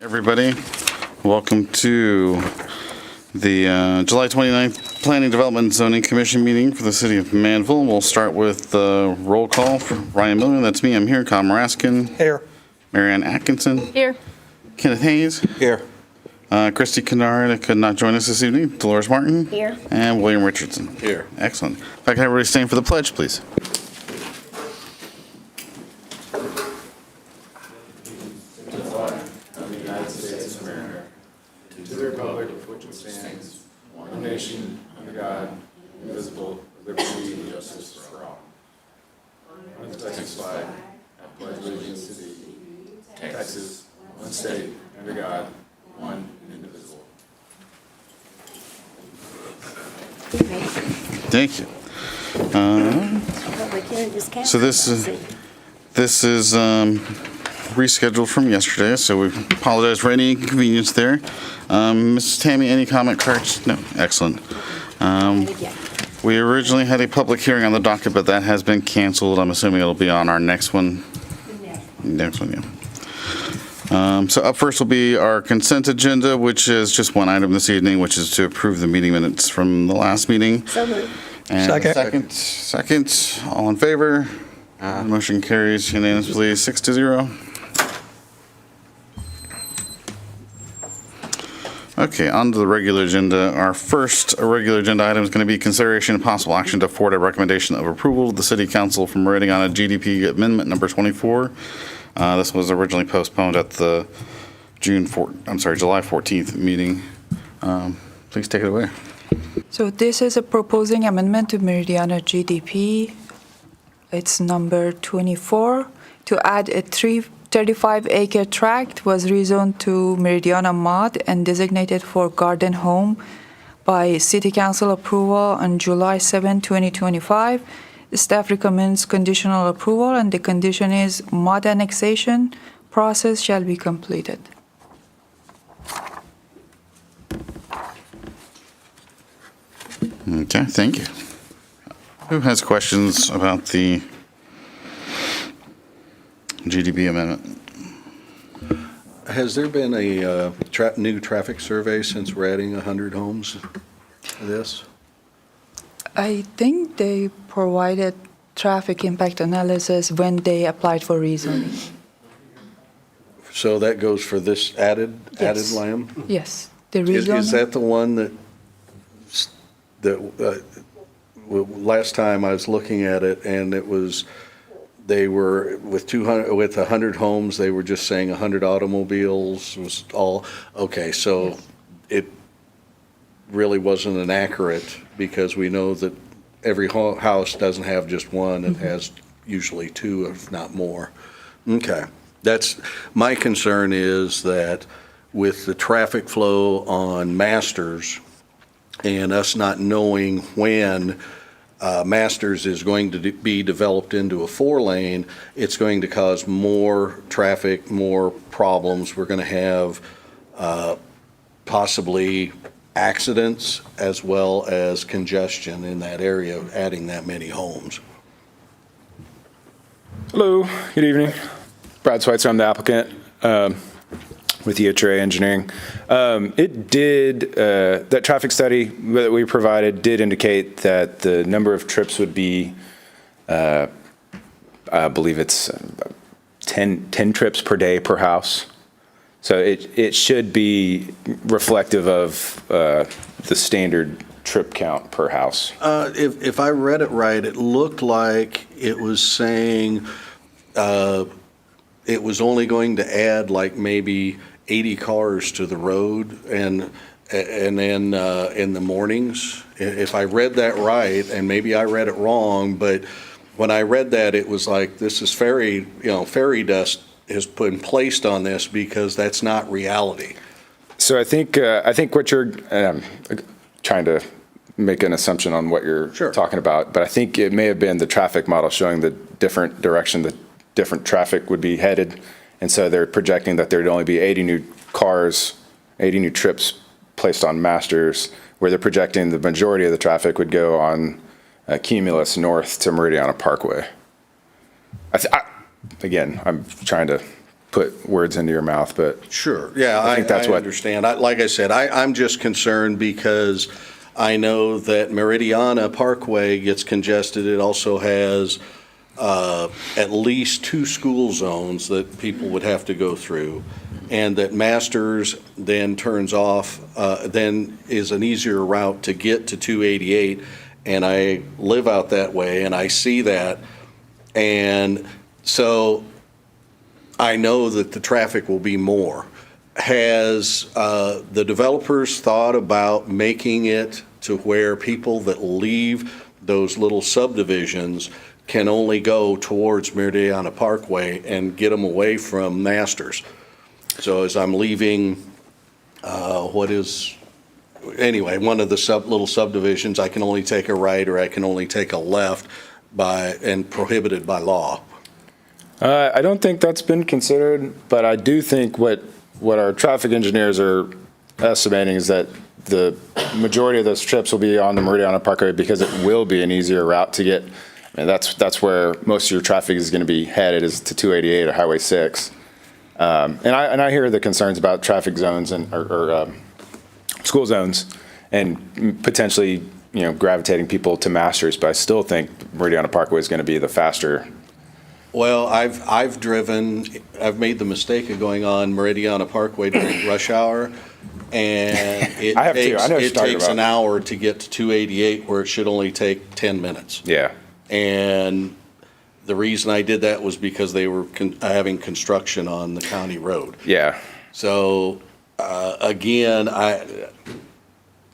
Everybody, welcome to the July 29th Planning Development and Zoning Commission meeting for the City of Manvel. We'll start with the roll call for Ryan Miller, that's me, I'm here. Kyle Maraskin. Here. Marianne Atkinson. Here. Kenneth Hayes. Here. Christy Kennard could not join us this evening. Dolores Martin. Here. And William Richardson. Here. Excellent. If I can have everybody stand for the pledge, please. To the republic for which it stands, one nation, under God, indivisible, with liberty and justice for all. Under the Texas flag, I pledge allegiance to thee, Texas, one state, under God, one and indivisible. Thank you. So this is rescheduled from yesterday, so we apologize for any inconvenience there. Mrs. Tammy, any comment cards? No, excellent. We originally had a public hearing on the docket, but that has been canceled. I'm assuming it'll be on our next one. Next one, yeah. So up first will be our consent agenda, which is just one item this evening, which is to approve the meeting minutes from the last meeting. So moved. And second, all in favor? Motion carries unanimously, 6-0. Okay, on to the regular agenda. Our first regular agenda item is going to be consideration and possible action to forward a recommendation of approval to the City Council from writing on a GDP amendment number 24. This was originally postponed at the July 14th meeting. Please take it away. So this is a proposing amendment to Meridiana GDP. It's number 24 to add a 35-acre tract was rezoned to Meridiana Mod and designated for garden home by City Council approval on July 7, 2025. Staff recommends conditional approval, and the condition is mod annexation process shall be completed. Okay, thank you. Who has questions about the GDP amendment? Has there been a new traffic survey since we're adding 100 homes to this? I think they provided traffic impact analysis when they applied for rezoning. So that goes for this added Yes. lamb? Yes, the Is rezoning. that the one that last time I was looking at it, and it was, they were with 100 homes, they were just saying 100 automobiles was all, okay, so it really wasn't an accurate, because we know that every house doesn't have just one, it has usually two, if not more. Okay, that's, my concern is that with the traffic flow on Masters and us not knowing when Masters is going to be developed into a 4-lane, it's going to cause more traffic, more problems. We're going to have possibly accidents as well as congestion in that area, adding that many homes. Hello, good evening. Brad Schweitzer, I'm the applicant with EHRA Engineering. That traffic study that we provided did indicate that the number of trips would be, I believe it's 10 trips per day per house. So it should be reflective of the standard trip count per house. If I read it right, it looked like it was saying it was only going to add like maybe 80 cars to the road and then in the mornings. If I read that right, and maybe I read it wrong, but when I read that, it was like, this is fairy dust has been placed on this, because that's not reality. So I think what you're trying to make an assumption on what you're talking about, but I think it may have been the traffic model showing the different direction that different traffic would be headed. And so they're projecting that there'd only be 80 new cars, 80 new trips placed on Masters, where they're projecting the majority of the traffic would go on Cumulus north to Meridiana Parkway. Again, I'm trying to put words into your mouth, but Sure, yeah, I think that's what- understand. Like I said, I'm just concerned because I know that Meridiana Parkway gets congested. It also has at least 2 school zones that people would have to go through, and that Masters then turns off, then is an easier route to get to 288, and I live out that way, and I see that, and so I know that the traffic will be more. Has the developers thought about making it to where people that leave those little subdivisions can only go towards Meridiana Parkway and get them away from Masters? So as I'm leaving, one of the little subdivisions, I can only take a right or I can only take a left and prohibited by law. I don't think that's been considered, but I do think what our traffic engineers are estimating is that the majority of those trips will be on the Meridiana Parkway because it will be an easier route to get. I mean, that's where most of your traffic is going to be headed, is to 288 or Highway 6. And I hear the concerns about traffic zones or school zones and potentially, gravitating people to Masters, but I still think Meridiana Parkway is going to be the faster. Well, I've made the mistake of going on Meridiana Parkway during rush hour, and it I have too. I know what you're talking takes about. an hour to get to 288 where it should only take 10 minutes. Yeah. And the reason I did that was because they were having construction on the county road. Yeah. So, again,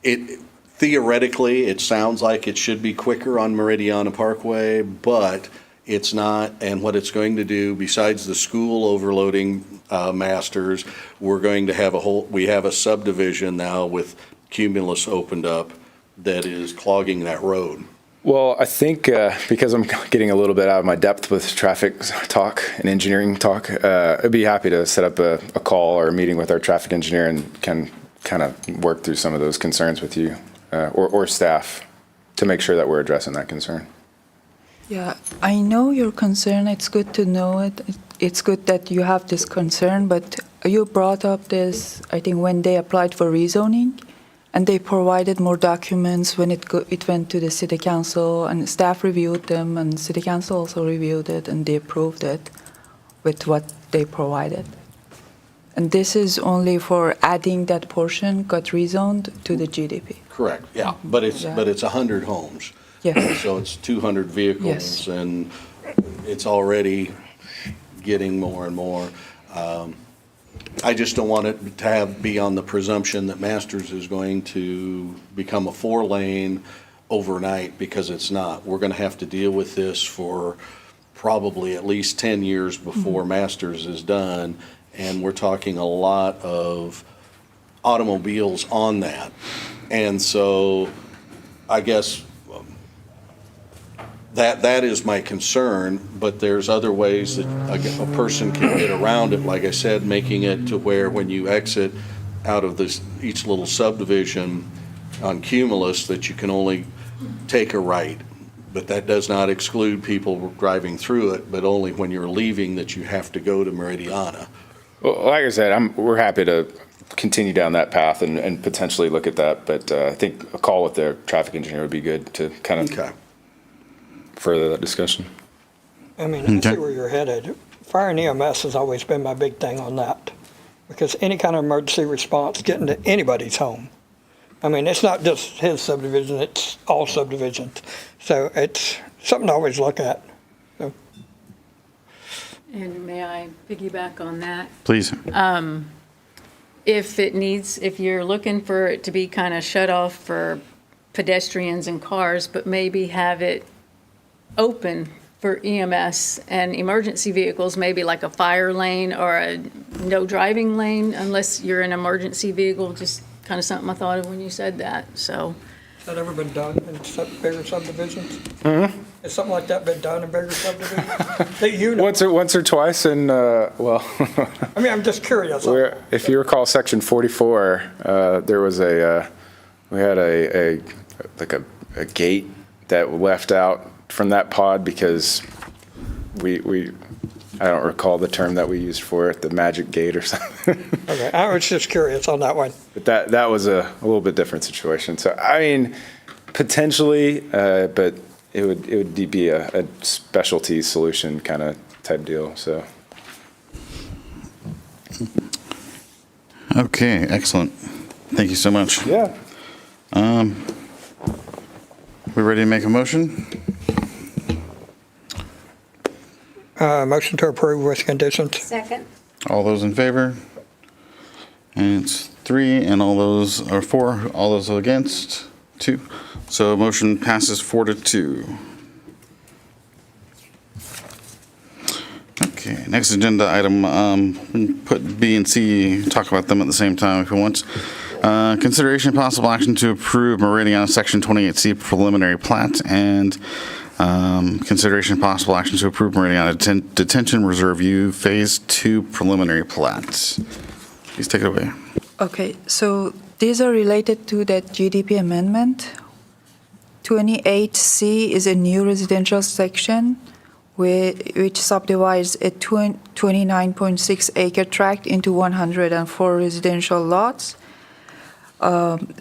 theoretically, it sounds like it should be quicker on Meridiana Parkway, but it's not. And what it's going to do, besides the school overloading Masters, we're going to have we have a subdivision now with Cumulus opened up that is clogging that road. Well, I think because I'm getting a little bit out of my depth with traffic talk and engineering talk, I'd be happy to set up a call or a meeting with our traffic engineer and can kind of work through some of those concerns with you or staff to make sure that we're addressing that concern. Yeah, I know your concern. It's good to know it. It's good that you have this concern, but you brought up this, I think, when they applied for rezoning, and they provided more documents when it went to the city council, and staff reviewed them, and city council also reviewed it, and they approved it with what they provided. And this is only for adding that portion got rezoned to the GDP. Correct, yeah, but it's 100 homes. Yeah. So it's 200 vehicles, Yes. and it's already getting more and more. I just don't want it to be on the presumption that Masters is going to become a 4-lane overnight, because it's not. We're going to have to deal with this for probably at least 10 years before Masters is done, and we're talking a lot of automobiles on that. And so I guess that is my concern, but there's other ways that a person can get around it, like I said, making it to where when you exit out of each little subdivision on Cumulus, that you can only take a right. But that does not exclude people driving through it, but only when you're leaving that you have to go to Meridiana. Well, like I said, we're happy to continue down that path and potentially look at that, but I think a call with the traffic engineer would be good to kind of Okay. further that discussion. I mean, I see where you're headed. Fire and EMS has always been my big thing on that, because any kind of emergency response, getting to anybody's home. I mean, it's not just his subdivision, it's all subdivisions. So it's something to always look at. So, And may I piggyback on that? Please. If you're looking for it to be kind of shut off for pedestrians and cars, but maybe have it open for EMS and emergency vehicles, maybe like a fire lane or a no driving lane unless you're an emergency vehicle, just kind of something I thought of when you said that, so. has that ever been done in bigger subdivisions? Mm-hmm. Has something like that been done in bigger subdivisions? That you know? Once or twice, and well, I mean, I'm just curious. if you recall Section 44, there was we had a gate that left out from that pod because we I don't recall the term that we used for it, the magic gate or something. Okay, I was just curious on that one. But that was a little bit different situation. So, I mean, potentially, but it would be a specialty solution kind of type deal, so. Okay, excellent. Thank you so much. Yeah. We ready to make a motion? Motion to approve with conditions. Second. All those in favor? And it's 3, and all those are 4. All those against? 2. So motion passes 4-2. Okay, next agenda item, put B and C, talk about them at the same time if you want. Consideration possible action to approve Meridiana Section 28C preliminary plat, and consideration possible action to approve Meridiana Detention Reserve U Phase 2 preliminary plat. Please take it away. Okay, so these are related to that GDP amendment. 28C is a new residential section which subdivides a 29.6 acre tract into 104 residential lots.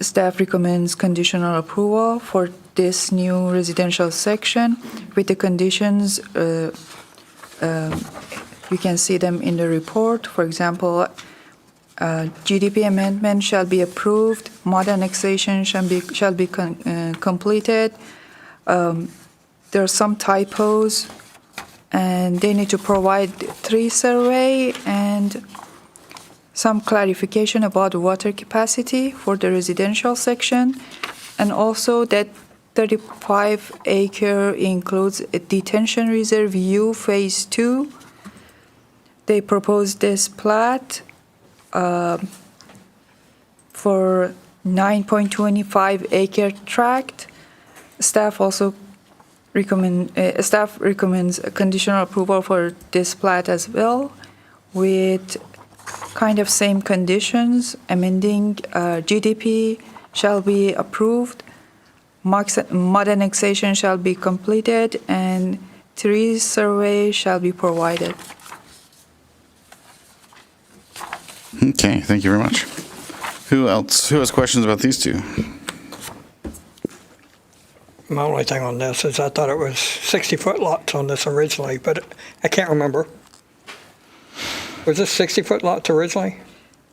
Staff recommends conditional approval for this new residential section with the conditions. You can see them in the report. For example, GDP amendment shall be approved, mod annexation shall be completed. There are some typos, and they need to provide tree survey and some clarification about water capacity for the residential section, and also that 35 acre includes a detention reserve U Phase 2. They proposed this plat for 9.25 acre tract. Staff recommends a conditional approval for this plat as well, with kind of same conditions. Amending GDP shall be approved, mod annexation shall be completed, and tree survey shall be provided. Okay, thank you very much. Who else? Who has questions about these two? My only thing on this is I thought it was 60-foot lots on this originally, but I can't remember. Was this 60-foot lots originally?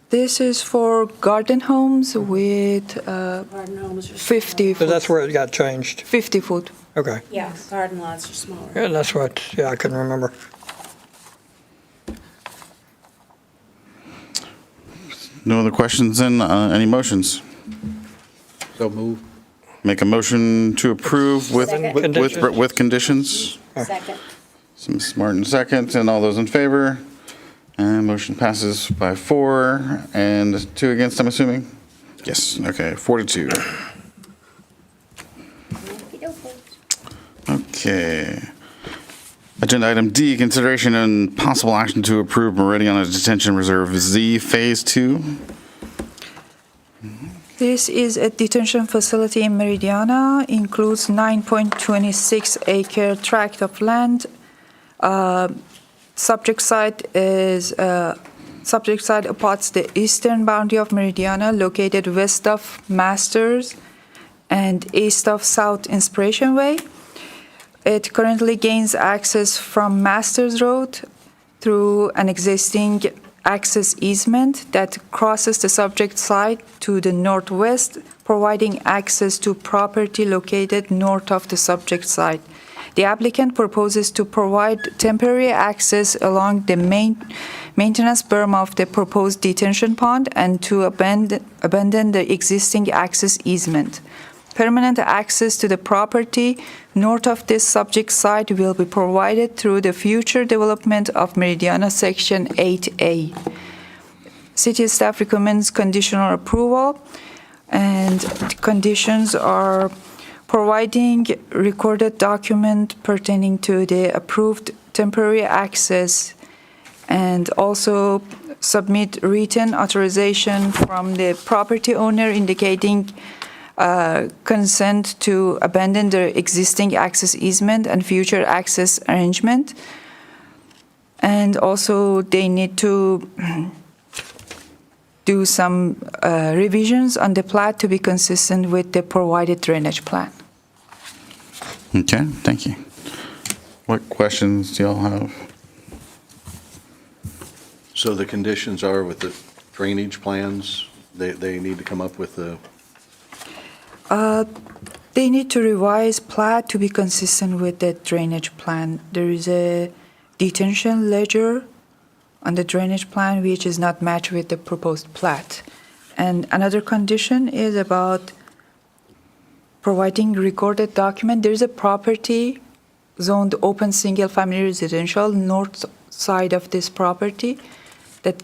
This is for garden homes with Garden homes are 50 So foot. that's where it got changed. 50 foot. Okay. Yeah, garden lots are smaller. Yeah, that's what, yeah, I couldn't remember. No other questions then? Any motions? So move. Make a motion to approve with Second. with conditions. Second. So Mrs. Martin second, and all those in favor? And motion passes by 4 and 2 against, I'm assuming? Yes, okay, 4-2. Okay. Agenda item D, consideration and possible action to approve Meridiana Detention Reserve Z Phase 2. This is a detention facility in Meridiana, includes 9.26 acre tract of land. Subject site abuts the eastern boundary of Meridiana, located west of Masters and east of South Inspiration Way. It currently gains access from Masters Road through an existing access easement that crosses the subject site to the northwest, providing access to property located north of the subject site. The applicant proposes to provide temporary access along the maintenance berm of the proposed detention pond and to abandon the existing access easement. Permanent access to the property north of this subject site will be provided through the future development of Meridiana Section 8A. City staff recommends conditional approval, and the conditions are providing recorded document pertaining to the approved temporary access, and also submit written authorization from the property owner indicating consent to abandon the existing access easement and future access arrangement. And also they need to do some revisions on the plat to be consistent with the provided drainage plan. Okay, thank you. What questions do y'all have? So the conditions are with the drainage plans, they need to come up with the, They need to revise plat to be consistent with the drainage plan. There is a detention ledger on the drainage plan which is not matched with the proposed plat. And another condition is about providing recorded document. There is a property zoned open single-family residential north side of this property that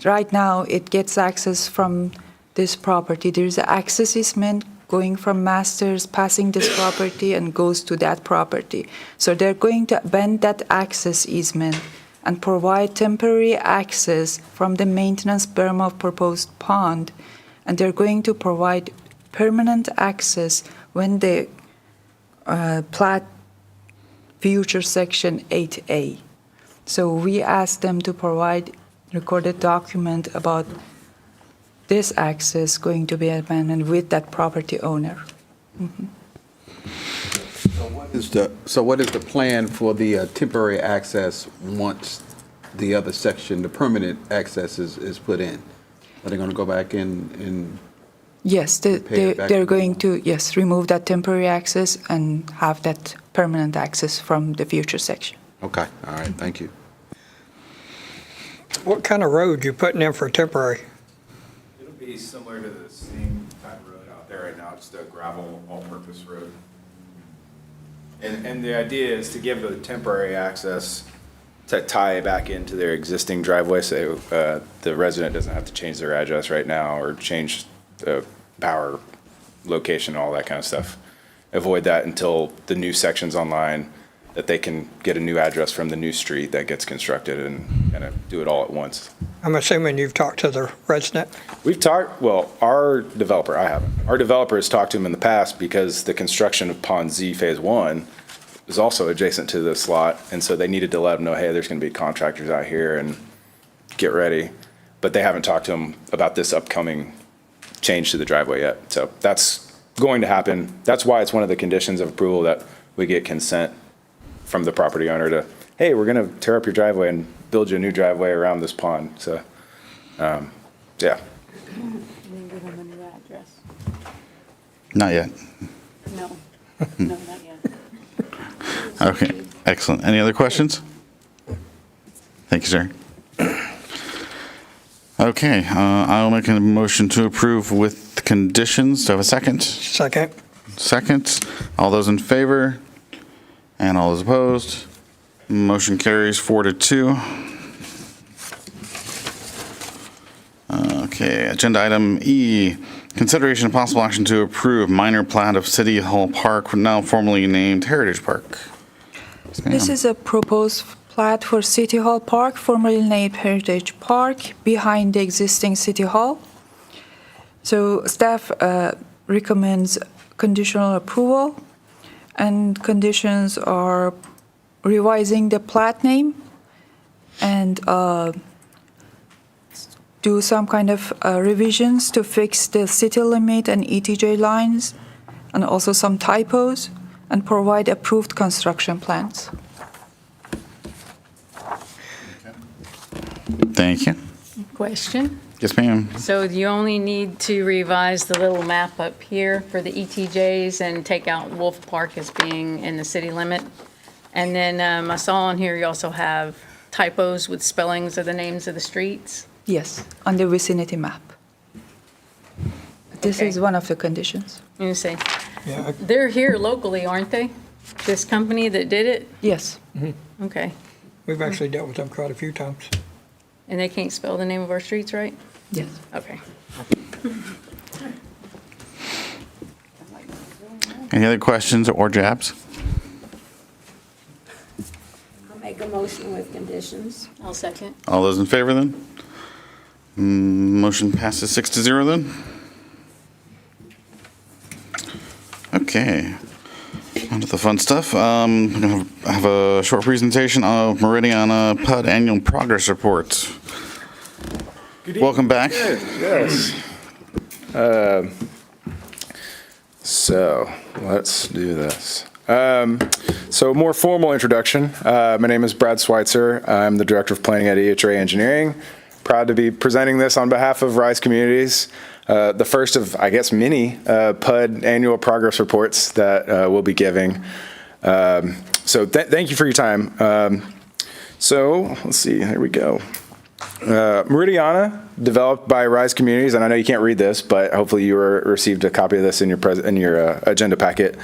right now it gets access from this property. There is an access easement going from Masters, passing this property and goes to that property. So they're going to bend that access easement and provide temporary access from the maintenance berm of proposed pond. And they're going to provide permanent access when they plat future section 8A. So we asked them to provide recorded document about this access going to be abandoned with that property owner. So what is the plan for the temporary access once the other section, the permanent access is put in? Are they going to go back in and Yes, pay it back they're to going the- to, yes, remove that temporary access and have that permanent access from the future section. Okay, all right, thank you. What kind of road you putting in for temporary? It'll be similar to the same type of road out there right now, just a gravel all-purpose road. And the idea is to give the temporary access to tie back into their existing driveway, so the resident doesn't have to change their address right now or change the power location, all that kind of stuff. Avoid that until the new section's online, that they can get a new address from the new street that gets constructed and kind of do it all at once. I'm assuming you've talked to the resident. We've talked, well, our developer, I haven't. Our developer has talked to him in the past because the construction of Pond Z Phase 1 is also adjacent to this lot, and so they needed to let him know, hey, there's going to be contractors out here and get ready. But they haven't talked to him about this upcoming change to the driveway yet. So that's going to happen. That's why it's one of the conditions of approval that we get consent from the property owner to, hey, we're going to tear up your driveway and build you a new driveway around this pond. So, yeah. And then give them a new address. Not yet. No, no, not yet. Okay, excellent. Any other questions? Thank you, sir. Okay, I'll make a motion to approve with conditions. Do I have a second? Second. Second. All those in favor? And all those opposed? Motion carries 4-2. Okay, agenda item E, consideration of possible action to approve minor plat of City Hall Park, now formerly named Heritage Park. Yes, ma'am. This is a proposed plat for City Hall Park, formerly named Heritage Park, behind the existing City Hall. So staff recommends conditional approval, and conditions are revising the plat name and do some kind of revisions to fix the city limit and ETJ lines, and also some typos, and provide approved construction plans. Thank you. Question? Yes, ma'am. So you only need to revise the little map up here for the ETJs and take out Wolf Park as being in the city limit? And then I saw on here you also have typos with spellings of the names of the streets? Yes, on the vicinity map. This Okay. is one of the conditions. Let me see. Yeah, They're here locally, aren't they? This company that did it? Yes. Okay. we've actually dealt with them quite a few times. And they can't spell the name of our streets right? Yes. Okay. Any other questions or jabs? I'll make a motion with conditions. I'll second. All those in favor then? Motion passes 6-0 then? Okay. On to the fun stuff. We're gonna have a short presentation of Meridiana PUD Annual Progress Report. Welcome back. Yes. So let's do this. So more formal introduction. My name is Brad Schweitzer. I'm the Director of Planning at EHRA Engineering. Proud to be presenting this on behalf of Rise Communities. The first of, I guess, many PUD annual progress reports that we'll be giving. So thank you for your time. So let's see, here we go. Meridiana, developed by Rise Communities, and I know you can't read this, but hopefully you received a copy of this in your agenda packet.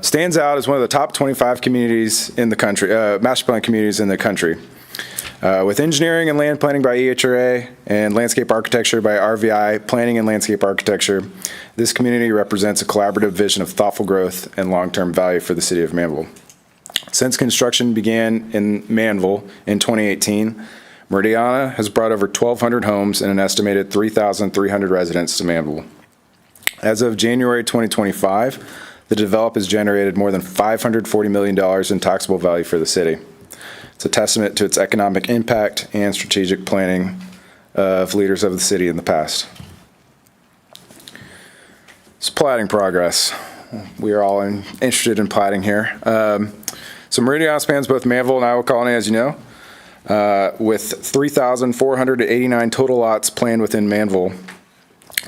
Stands out as one of the top 25 communities in the country, master plan communities in the country. With engineering and land planning by EHRA and landscape architecture by RVI Planning and Landscape Architecture, this community represents a collaborative vision of thoughtful growth and long-term value for the city of Manvel. Since construction began in Manvel in 2018, Meridiana has brought over 1,200 homes and an estimated 3,300 residents to Manvel. As of January 2025, the development has generated more than $540 million in taxable value for the city. It's a testament to its economic impact and strategic planning of leaders of the city in the past. It's platting progress. We are all interested in platting here. So Meridiana spans both Manvel and Iowa Colony, as you know, with 3,489 total lots planned within Manvel.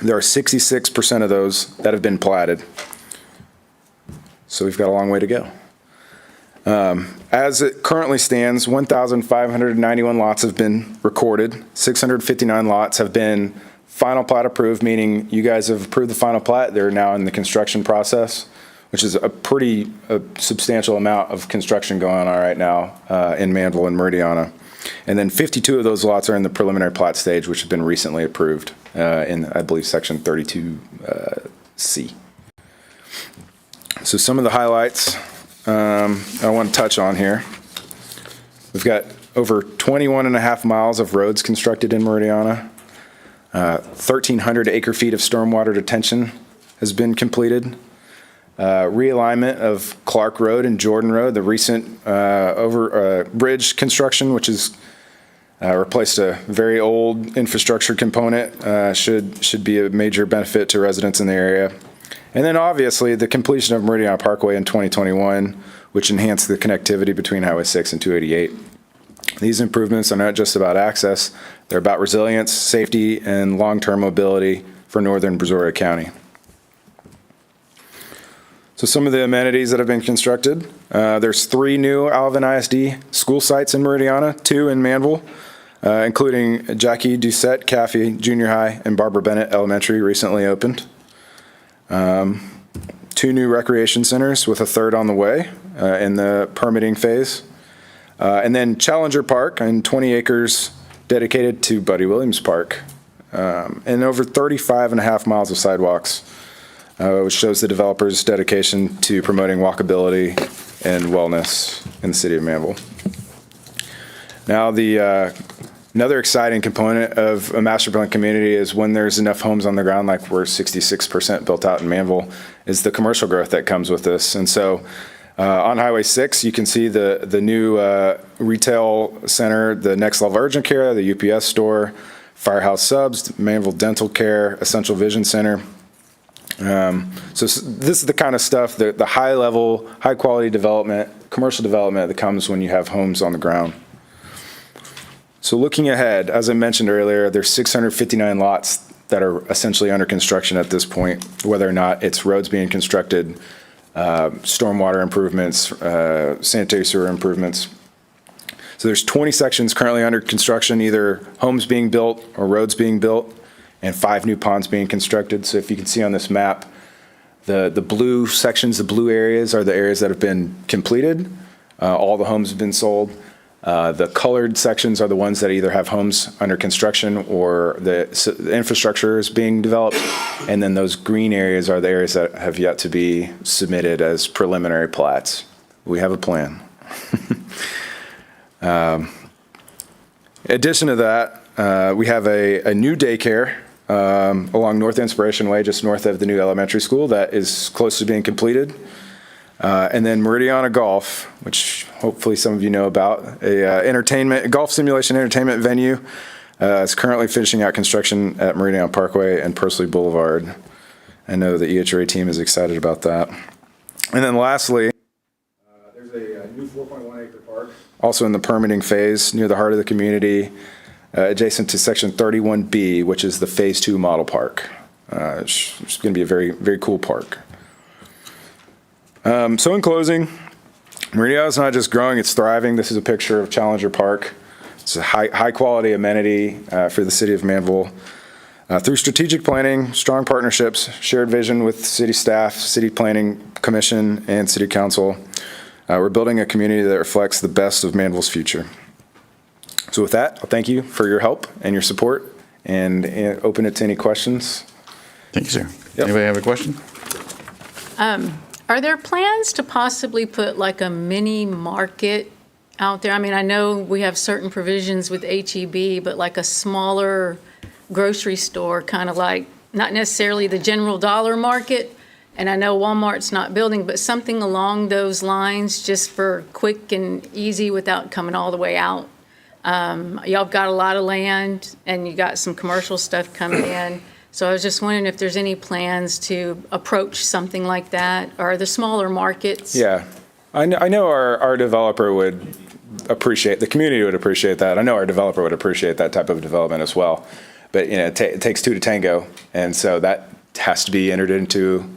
There are 66% of those that have been platted. So we've got a long way to go. As it currently stands, 1,591 lots have been recorded. 659 lots have been final plat approved, meaning you guys have approved the final plat. They're now in the construction process, which is a pretty substantial amount of construction going on right now in Manvel and Meridiana. And then 52 of those lots are in the preliminary plat stage, which have been recently approved in, I believe, Section 32C. So some of the highlights I want to touch on here. We've got over 21 and a half miles of roads constructed in Meridiana. 1,300 acre feet of stormwater detention has been completed. Realignment of Clark Road and Jordan Road, the recent bridge construction, which has replaced a very old infrastructure component, should be a major benefit to residents in the area. And then obviously the completion of Meridiana Parkway in 2021, which enhanced the connectivity between Highway 6 and 288. These improvements are not just about access, they're about resilience, safety, and long-term mobility for northern Brazoria County. So some of the amenities that have been constructed, there's 3 new Alvin ISD school sites in Meridiana, 2 in Manvel, including Jackie Doucette Caffey Junior High and Barbara Bennett Elementary recently opened. 2 new recreation centers with a 3rd on the way in the permitting phase. And then Challenger Park and 20 acres dedicated to Buddy Williams Park. And over 35 and a half miles of sidewalks, which shows the developer's dedication to promoting walkability and wellness in the city of Manvel. Now, another exciting component of a master plan community is when there's enough homes on the ground, like we're 66% built out in Manvel, is the commercial growth that comes with this. And so on Highway 6, you can see the new retail center, the Next Level Urgent Care, the UPS store, Firehouse Subs, Manvel Dental Care, Essential Vision Center. So this is the kind of stuff, the high level, high quality development, commercial development that comes when you have homes on the ground. So looking ahead, as I mentioned earlier, there's 659 lots that are essentially under construction at this point, whether or not it's roads being constructed, stormwater improvements, sanitary sewer improvements. So there's 20 sections currently under construction, either homes being built or roads being built, and 5 new ponds being constructed. So if you can see on this map, the blue sections, the blue areas are the areas that have been completed. All the homes have been sold. The colored sections are the ones that either have homes under construction or the infrastructure is being developed. And then those green areas are the areas that have yet to be submitted as preliminary plats. We have a plan. In addition to that, we have a new daycare along North Inspiration Way, just north of the new elementary school, that is close to being completed. And then Meridiana Golf, which hopefully some of you know about, a golf simulation entertainment venue. It's currently finishing out construction at Meridiana Parkway and Pursley Boulevard. I know the EHRA team is excited about that. And then lastly, there's a new 4.1 acre park, also in the permitting phase near the heart of the community, adjacent to section 31B, which is the phase 2 model park. It's going to be a very, very cool park. So in closing, Meridiana is not just growing, it's thriving. This is a picture of Challenger Park. It's a high quality amenity for the city of Manvel. Through strategic planning, strong partnerships, shared vision with city staff, city planning commission, and city council, we're building a community that reflects the best of Manvel's future. So with that, I'll thank you for your help and your support, and open it to any questions. Thank you, sir. Yep. Anybody have a question? Are there plans to possibly put like a mini market out there? I mean, I know we have certain provisions with HEB, but like a smaller grocery store, kind of like, not necessarily the general dollar market. And I know Walmart's not building, but something along those lines, just for quick and easy without coming all the way out. Y'all got a lot of land and you got some commercial stuff coming in. So I was just wondering if there's any plans to approach something like that, or the smaller markets. Yeah, I know our developer would appreciate, the community would appreciate that. I know our developer would appreciate that type of development as well. But, you know, it takes two to tango. And so that has to be entered into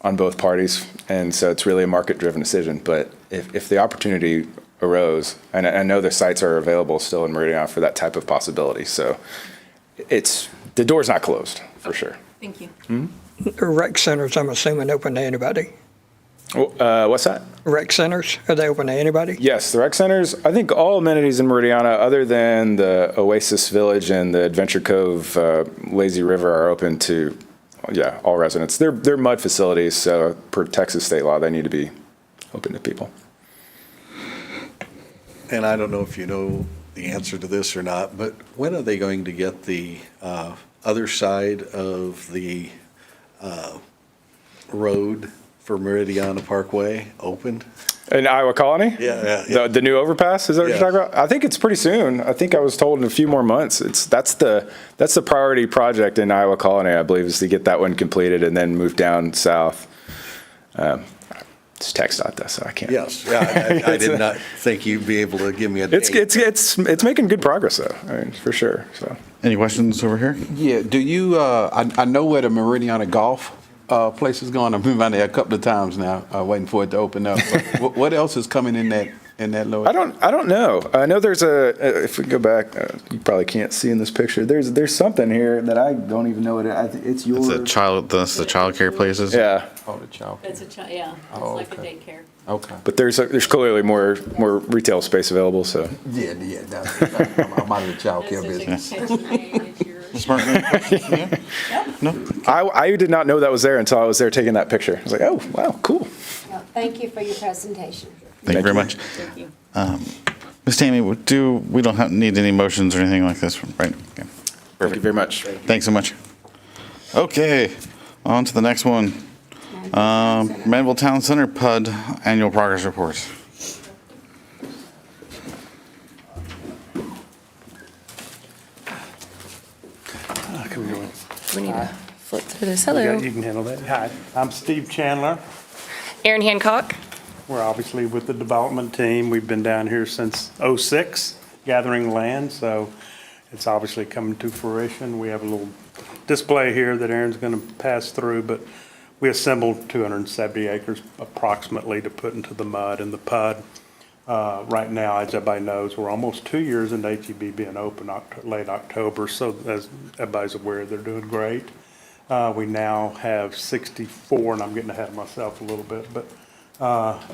on both parties. And so it's really a market-driven decision. But if the opportunity arose, and I know the sites are available still in Meridiana for that type of possibility. So the door's not closed, for sure. Thank you. The rec centers, I'm assuming, open to anybody. What's that? Rec centers, are they open to anybody? Yes, the rec centers, I think all amenities in Meridiana, other than the Oasis Village and the Adventure Cove Lazy River, are open to, all residents. They're mud facilities, so per Texas state law, they need to be open to people. And I don't know if you know the answer to this or not, but when are they going to get the other side of the road for Meridiana Parkway opened? In Iowa Colony? Yeah. The new overpass, is that what you're talking about? I think it's pretty soon. I think I was told in a few more months. That's the priority project in Iowa Colony, I believe, is to get that one completed and then move down south. It's TxDOT though, so I can't. Yes, yeah, I did not think you'd be able to give me a date. It's making good progress though, I mean, for sure, so. Any questions over here? Yeah, do you, I know where the Meridiana Golf place is going. I've been by there a couple of times now, waiting for it to open up. But what else is coming in that lower? I don't know. I know there's if we go back, you probably can't see in this picture. There's something here that I don't even know what it's yours. That's the child care places? Yeah. Oh, the child. It's it's like a daycare. Okay. But there's clearly more retail space available, so. Yeah. I'm out of the child care business. Smart man, questions from you? No? I did not know that was there until I was there taking that picture. I was like, oh, wow, cool. Well, thank you for your presentation. Thank you very much. Thank you. Ms. Tammy, we don't need any motions or anything like this, right? Okay. Thank you very much. Thanks so much. Okay, on to the next one. Manvel Town Center PUD Annual Progress Reports. We need to flip through this. Hello. You can handle that. Hi, I'm Steve Chandler. Erin Hancock. We're obviously with the development team. We've been down here since '06 gathering land, so it's obviously coming to fruition. We have a little display here that Erin's going to pass through, but we assembled 270 acres approximately to put into the mud and the PUD. Right now, as everybody knows, we're almost 2 years into HEB being open late October, so as everybody's aware, they're doing great. We now have 64, and I'm getting ahead of myself a little bit, but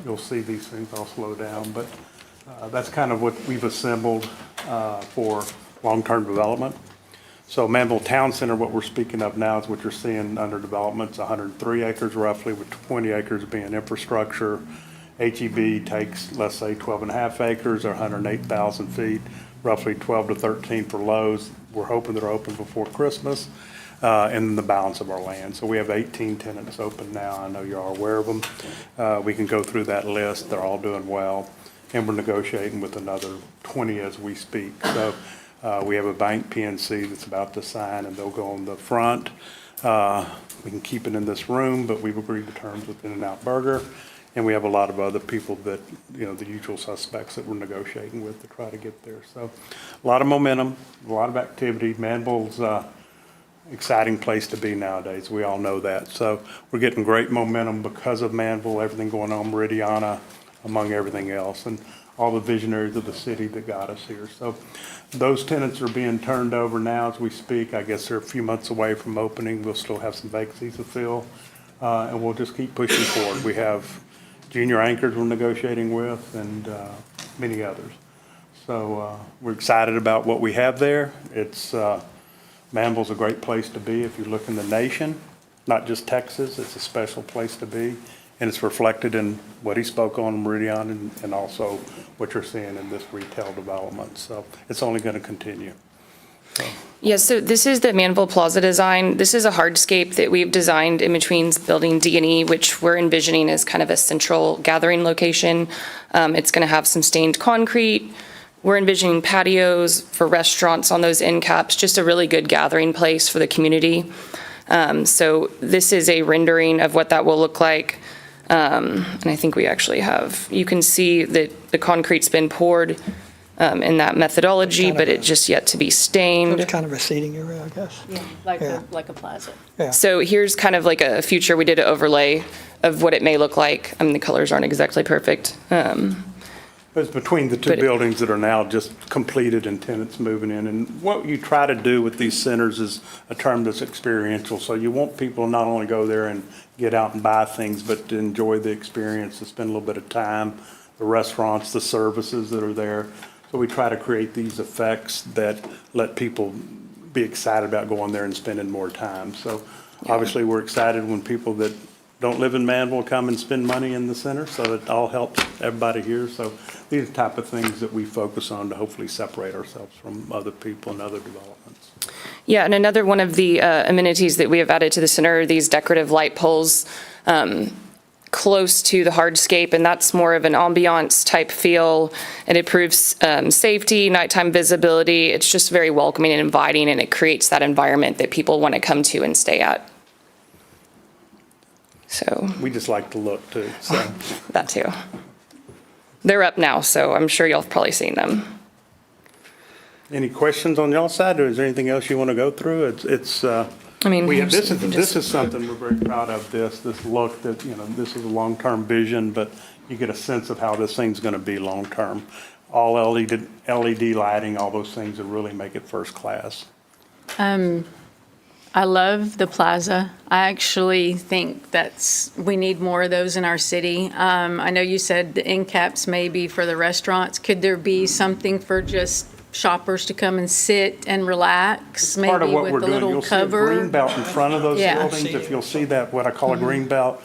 you'll see these things, I'll slow down, but that's kind of what we've assembled for long-term development. So Manvel Town Center, what we're speaking of now is what you're seeing under development. It's 103 acres roughly, with 20 acres being infrastructure. HEB takes, let's say, 12 and a half acres or 108,000 feet, roughly 12 to 13 for Lowe's. We're hoping they're open before Christmas. and the balance of our land. So we have 18 tenants open now. I know you're all aware of them. We can go through that list. They're all doing well. And we're negotiating with another 20 as we speak. So we have a bank PNC that's about to sign, and they'll go on the front. We can keep it in this room, but we've agreed to terms with In-N-Out Burger. And we have a lot of other people that, the usual suspects that we're negotiating with to try to get there. So a lot of momentum, a lot of activity. Manvel's exciting place to be nowadays. We all know that. So we're getting great momentum because of Manvel, everything going on, Meridiana, among everything else, and all the visionaries of the city that got us here. So those tenants are being turned over now as we speak. I guess they're a few months away from opening. We'll still have some vacancies to fill, and we'll just keep pushing forward. We have junior anchors we're negotiating with, and many others. So we're excited about what we have there. It's Manvel's a great place to be if you look in the nation, not just Texas. It's a special place to be, and it's reflected in what he spoke on Meridian and also what you're seeing in this retail development. So it's only going to continue. Yes, so this is the Manvel Plaza design. This is a hardscape that we've designed in between building D and E, which we're envisioning as kind of a central gathering location. It's going to have some stained concrete. We're envisioning patios for restaurants on those end caps, just a really good gathering place for the community. So this is a rendering of what that will look like. And I think we actually have, you can see that the concrete's been poured in that methodology, but it's just yet to be stained. It's kind of a seating area, I guess. Yeah, like a plaza. Yeah. So here's kind of like a future, we did an overlay of what it may look like. I mean, the colors aren't exactly perfect. It's between the two But- buildings that are now just completed and tenants moving in. And what you try to do with these centers is a term that's experiential. So you want people to not only go there and get out and buy things, but to enjoy the experience, to spend a little bit of time, the restaurants, the services that are there. So we try to create these effects that let people be excited about going there and spending more time. So obviously, we're excited when people that don't live in Manvel come and spend money in the center, so it all helps everybody here. So these are the type of things that we focus on to hopefully separate ourselves from other people and other developments. Yeah, and another one of the amenities that we have added to the center are these decorative light poles close to the hardscape, and that's more of an ambiance type feel. It improves safety, nighttime visibility. It's just very welcoming and inviting, and it creates that environment that people want to come to and stay at. So We just like to look too, so. that too. They're up now, so I'm sure y'all have probably seen them. Any questions on y'all's side, or is there anything else you want to go through? It's I mean, we have, here's- this is something we're very proud of, this look that, this is a long-term vision, but you get a sense of how this thing's going to be long-term. All LED lighting, all those things that really make it first class. I love the plaza. I actually think we need more of those in our city. I know you said the end caps may be for the restaurants. Could there be something for just shoppers to come and sit and relax, Part of maybe what with we're a doing, little you'll see a cover? green belt in front of those Yeah. buildings. If you'll see that, what I call a green belt,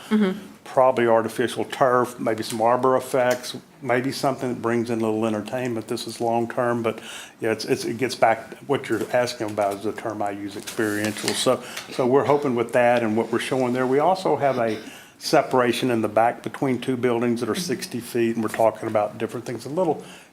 probably artificial turf, maybe some arbor effects, maybe something that brings in a little entertainment. This is long-term, but yeah, it gets back, what you're asking about is the term I use, experiential. So we're hoping with that and what we're showing there. We also have a separation in the back between two buildings that are 60 feet, and we're talking about different things.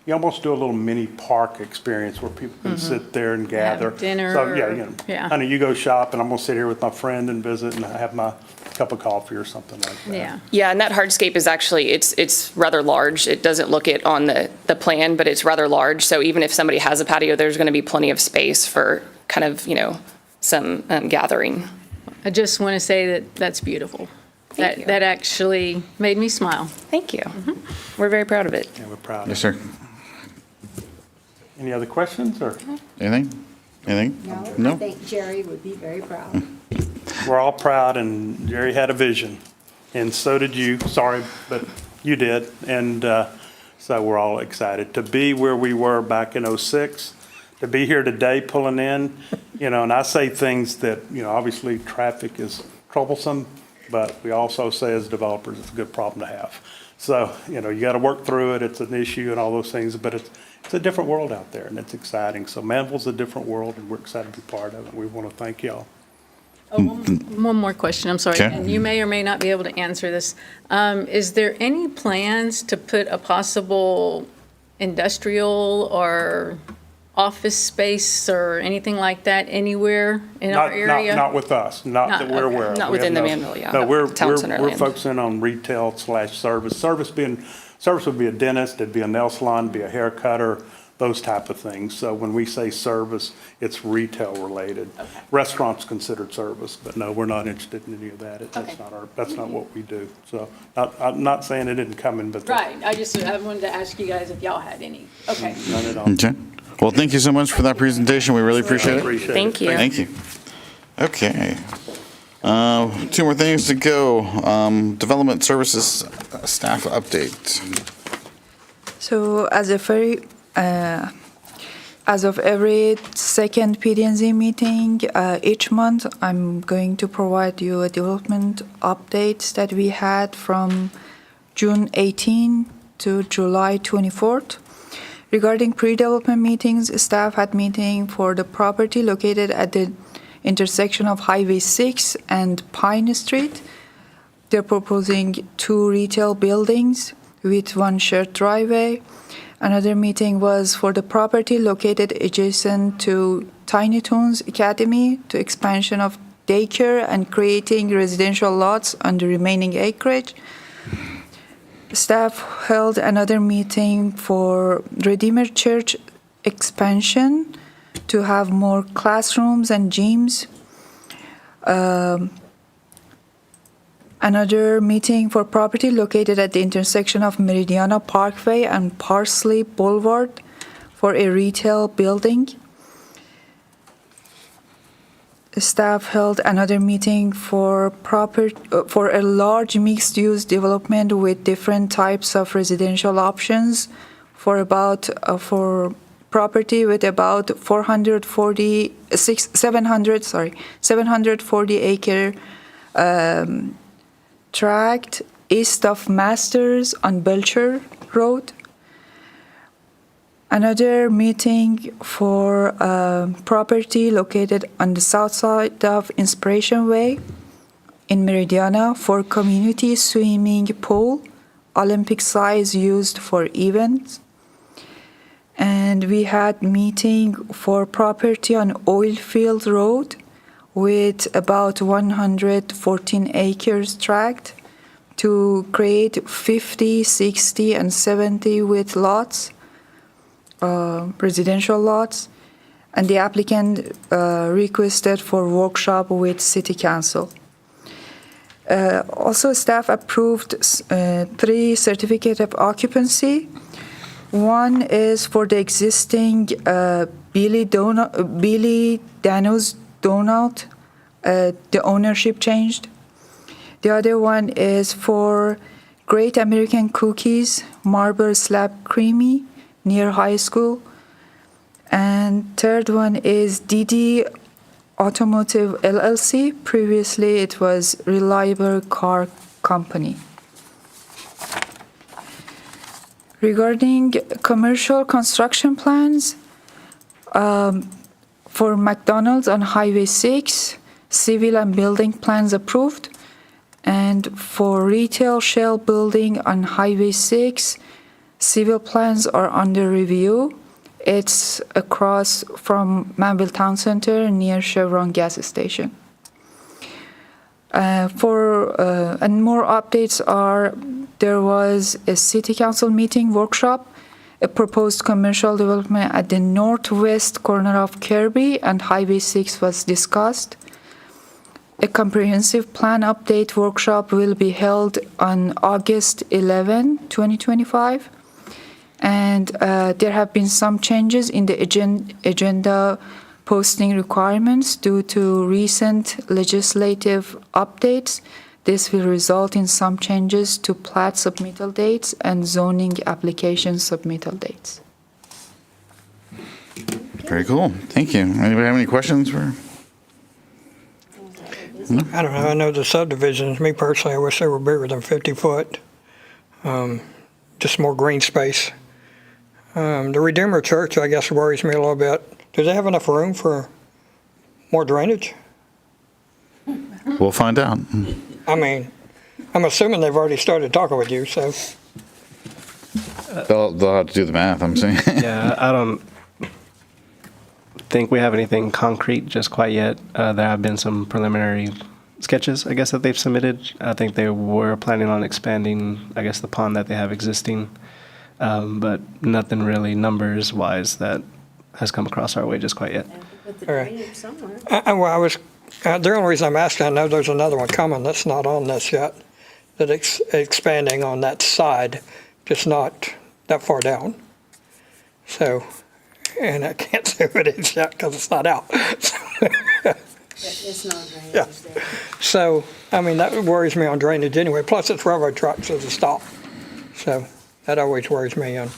You almost do a little mini park experience where people can sit there and gather. dinner So, yeah, or- yeah. honey, you go shop, and I'm gonna sit here with my friend and visit and have my cup of coffee or something like that. Yeah. Yeah, and that hardscape is actually, it's rather large. It doesn't look it on the plan, but it's rather large. So even if somebody has a patio, there's going to be plenty of space for kind of, some gathering. I just want to say that that's beautiful. Thank you. That actually made me smile. Thank you. We're very proud of it. Yeah, we're proud. Yes, sir. Any other questions, or? Anything? Anything? I No? think Jerry would be very proud. We're all proud, and Jerry had a vision, and so did you. Sorry, but you did. And so we're all excited to be where we were back in '06, to be here today pulling in, and I say things that, obviously traffic is troublesome, but we also say as developers, it's a good problem to have. So, you got to work through it. It's an issue and all those things, but it's a different world out there, and it's exciting. So Manvel's a different world, and we're excited to be part of it. We want to thank y'all. One more question, I'm sorry. Okay. And you may or may not be able to answer this. Is there any plans to put a possible industrial or office space or anything like that anywhere in our area? Not with us, not Not- that we're okay. aware of. Not We within have the no- Manvel, yeah. No, Town center we're land. focusing on retail/service. Service would be a dentist, it'd be a nail salon, it'd be a hair cutter, those type of things. So when we say service, it's retail related. Okay. Restaurants considered service, but no, we're not interested in any of that. Okay. That's not what we do. So I'm not saying it didn't come in, but Right, I wanted to ask you guys if y'all had any. Okay. none at all. Okay. Well, thank you so much for that presentation. We really appreciate it. Appreciate it. Thank you. Thank you. Okay. Two more things to go. Development Services staff update. So as of every second PDNZ meeting each month, I'm going to provide you a development updates that we had from June 18 to July 24th. Regarding pre-development meetings, staff had meeting for the property located at the intersection of Highway 6 and Pine Street. They're proposing 2 retail buildings with 1 shared driveway. Another meeting was for the property located adjacent to Tiny Toons Academy to expansion of daycare and creating residential lots on the remaining acreage. Staff held another meeting for Redeemer Church expansion to have more classrooms and gyms. Another meeting for property located at the intersection of Meridiana Parkway and Parsley Boulevard for a retail building. Staff held another meeting for a large mixed-use development with different types of residential options for property with about 740 acre tract east of Masters on Belcher Road. Another meeting for property located on the south side of Inspiration Way in Meridiana for community swimming pool, Olympic size used for events. And we had meeting for property on Oilfield Road with about 114 acres tract to create 50, 60, and 70 with lots, residential lots, and the applicant requested for workshop with City Council. Also, staff approved 3 certificate of occupancy. One is for the existing Billy Dano's Donut, the ownership changed. The other one is for Great American Cookies, Marble Slab Creamy, near high school. And third one is DD Automotive LLC. Previously, it was Reliable Car Company. Regarding commercial construction plans, for McDonald's on Highway 6, civil and building plans approved. And for retail shell building on Highway 6, civil plans are under review. It's across from Manvel Town Center near Chevron gas station. And more updates are, there was a City Council meeting workshop. A proposed commercial development at the northwest corner of Kirby and Highway 6 was discussed. A comprehensive plan update workshop will be held on August 11, 2025. And there have been some changes in the agenda posting requirements due to recent legislative updates. This will result in some changes to plat submittal dates and zoning application submittal dates. Very cool. Thank you. Anybody have any questions for? I don't know, I know the subdivisions, me personally, I wish they were bigger than 50 foot. Just more green space. The Redeemer Church, I guess, worries me a little bit. Do they have enough room for more drainage? We'll find out. I mean, I'm assuming they've already started talking with you, so. They'll have to do the math, I'm saying. Yeah, I don't think we have anything concrete just quite yet. There have been some preliminary sketches, I guess, that they've submitted. I think they were planning on expanding, I guess, the pond that they have existing, but nothing really numbers-wise that has come across our way just quite yet. Put the All right. drainage somewhere. The only reason I'm asking, I know there's another one coming that's not on this yet, that expanding on that side, just not that far down. So, and I can't say what it is yet because it's not out. It's no drainage Yeah. there. So, I mean, that worries me on drainage anyway. Plus, it's railroad tracks as a stop. So, that always worries me on.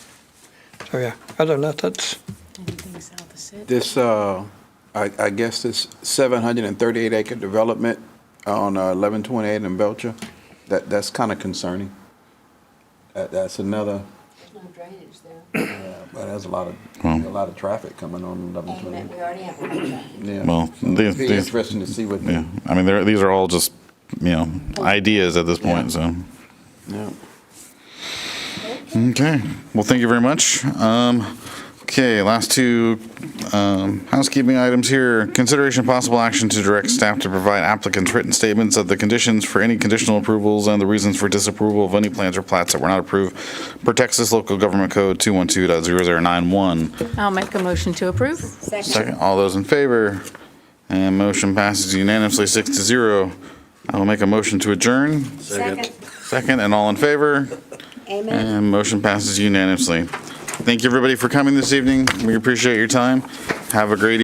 So, yeah, other than that, that's, Anything south of Sid? This, I guess this 738 acre development on 1128 in Belcher, that's kind of concerning. That's another, There's no drainage there. but there's a lot of traffic coming on And 1128. we already have a contract. Yeah. Well, It'd be these, interesting to see what, yeah, I mean, these are all just, ideas at this point, so. yeah. Okay, well, thank you very much. Okay, last two housekeeping items here. Consideration possible action to direct staff to provide applicants written statements of the conditions for any conditional approvals and the reasons for disapproval of any plans or plats that were not approved per Texas Local Government Code 212.0091. I'll make a motion to approve. Second, all those in favor? And motion passes unanimously 6-0. I will make a motion to adjourn. Second. Second, and all in favor? Amen. And motion passes unanimously. Thank you, everybody, for coming this evening. We appreciate your time. Have a great